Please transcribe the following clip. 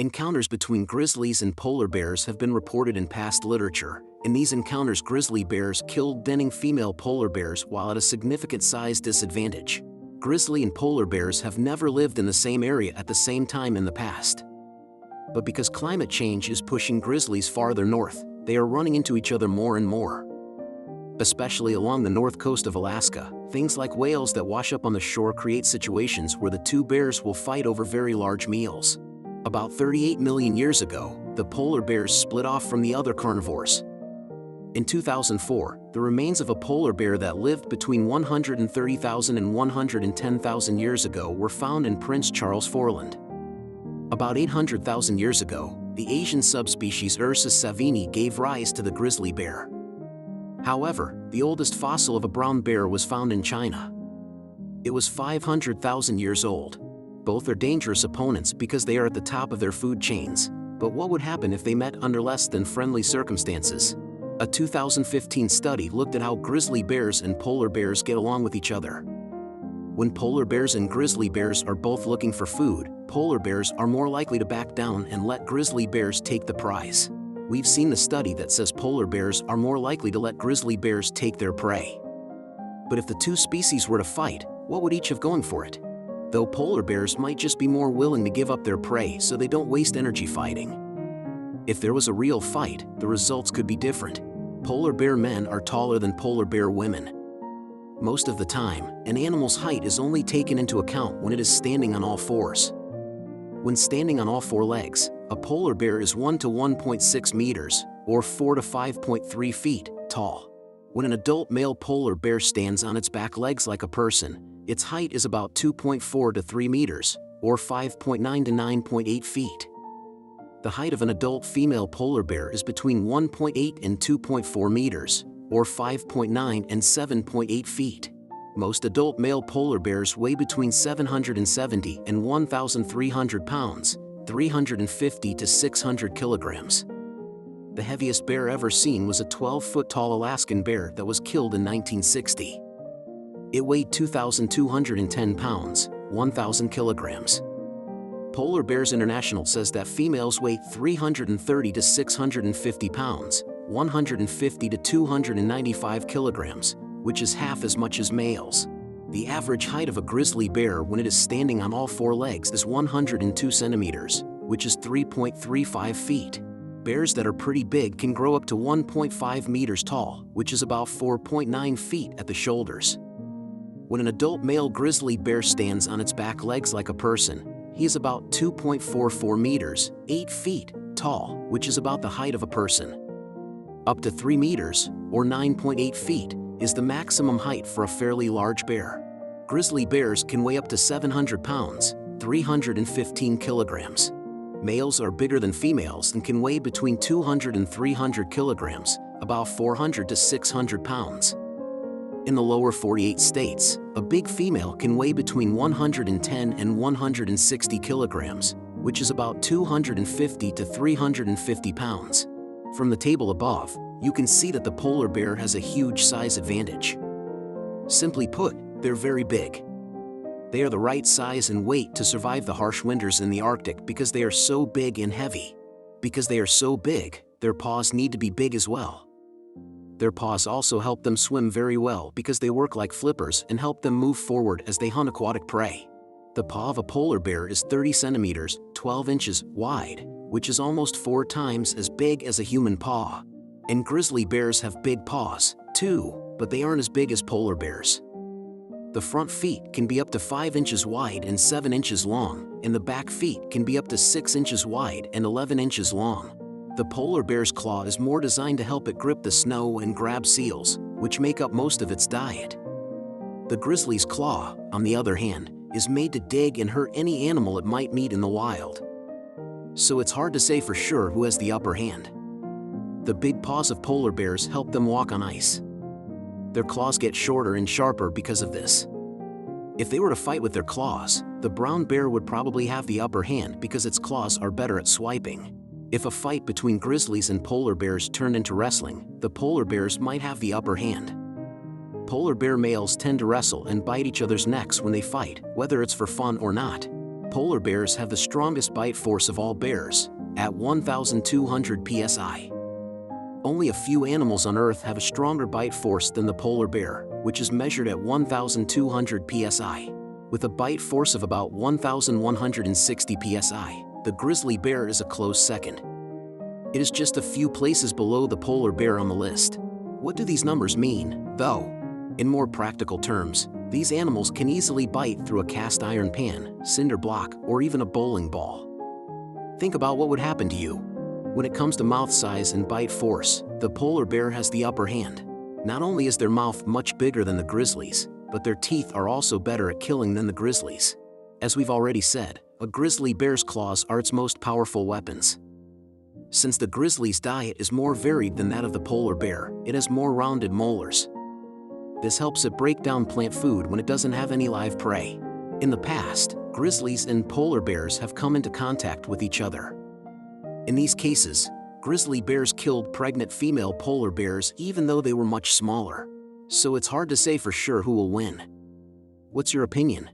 Encounters between grizzlies and polar bears have been reported in past literature. In these encounters, grizzly bears killed denning female polar bears while at a significant size disadvantage. Grizzly and polar bears have never lived in the same area at the same time in the past. But because climate change is pushing grizzlies farther north, they are running into each other more and more. Especially along the north coast of Alaska, things like whales that wash up on the shore create situations where the two bears will fight over very large meals. About 38 million years ago, the polar bears split off from the other carnivores. In 2004, the remains of a polar bear that lived between 130,000 and 110,000 years ago were found in Prince Charles Foreland. About 800,000 years ago, the Asian subspecies Ursus savini gave rise to the grizzly bear. However, the oldest fossil of a brown bear was found in China. It was 500,000 years old. Both are dangerous opponents because they are at the top of their food chains. But what would happen if they met under less than friendly circumstances? A 2015 study looked at how grizzly bears and polar bears get along with each other. When polar bears and grizzly bears are both looking for food, polar bears are more likely to back down and let grizzly bears take the prize. We've seen the study that says polar bears are more likely to let grizzly bears take their prey. But if the two species were to fight, what would each have going for it? Though polar bears might just be more willing to give up their prey so they don't waste energy fighting. If there was a real fight, the results could be different. Polar bear men are taller than polar bear women. Most of the time, an animal's height is only taken into account when it is standing on all fours. When standing on all four legs, a polar bear is 1 to 1.6 meters, or 4 to 5.3 feet, tall. When an adult male polar bear stands on its back legs like a person, its height is about 2.4 to 3 meters, or 5.9 to 9.8 feet. The height of an adult female polar bear is between 1.8 and 2.4 meters, or 5.9 and 7.8 feet. Most adult male polar bears weigh between 770 and 1,300 pounds, 350 to 600 kilograms. The heaviest bear ever seen was a 12-foot-tall Alaskan bear that was killed in 1960. It weighed 2,210 pounds, 1,000 kilograms. Polar Bears International says that females weigh 330 to 650 pounds, 150 to 295 kilograms, which is half as much as males. The average height of a grizzly bear when it is standing on all four legs is 102 centimeters, which is 3.35 feet. Bears that are pretty big can grow up to 1.5 meters tall, which is about 4.9 feet at the shoulders. When an adult male grizzly bear stands on its back legs like a person, he is about 2.44 meters, 8 feet, tall, which is about the height of a person. Up to 3 meters, or 9.8 feet, is the maximum height for a fairly large bear. Grizzly bears can weigh up to 700 pounds, 315 kilograms. Males are bigger than females and can weigh between 200 and 300 kilograms, about 400 to 600 pounds. In the lower 48 states, a big female can weigh between 110 and 160 kilograms, which is about 250 to 350 pounds. From the table above, you can see that the polar bear has a huge size advantage. Simply put, they're very big. They are the right size and weight to survive the harsh winters in the Arctic because they are so big and heavy. Because they are so big, their paws need to be big as well. Their paws also help them swim very well because they work like flippers and help them move forward as they hunt aquatic prey. The paw of a polar bear is 30 centimeters, 12 inches wide, which is almost 4 times as big as a human paw. And grizzly bears have big paws, too, but they aren't as big as polar bears. The front feet can be up to 5 inches wide and 7 inches long, and the back feet can be up to 6 inches wide and 11 inches long. The polar bear's claw is more designed to help it grip the snow and grab seals, which make up most of its diet. The grizzly's claw, on the other hand, is made to dig and hurt any animal it might meet in the wild. So it's hard to say for sure who has the upper hand. The big paws of polar bears help them walk on ice. Their claws get shorter and sharper because of this. If they were to fight with their claws, the brown bear would probably have the upper hand because its claws are better at swiping. If a fight between grizzlies and polar bears turned into wrestling, the polar bears might have the upper hand. Polar bear males tend to wrestle and bite each other's necks when they fight, whether it's for fun or not. Polar bears have the strongest bite force of all bears, at 1,200 psi. Only a few animals on Earth have a stronger bite force than the polar bear, which is measured at 1,200 psi. With a bite force of about 1,160 psi, the grizzly bear is a close second. It is just a few places below the polar bear on the list. What do these numbers mean, though? In more practical terms, these animals can easily bite through a cast iron pan, cinder block, or even a bowling ball. Think about what would happen to you. When it comes to mouth size and bite force, the polar bear has the upper hand. Not only is their mouth much bigger than the grizzlies, but their teeth are also better at killing than the grizzlies. As we've already said, a grizzly bear's claws are its most powerful weapons. Since the grizzly's diet is more varied than that of the polar bear, it has more rounded molars. This helps it break down plant food when it doesn't have any live prey. In the past, grizzlies and polar bears have come into contact with each other. In these cases, grizzly bears killed pregnant female polar bears even though they were much smaller. So it's hard to say for sure who will win. What's your opinion?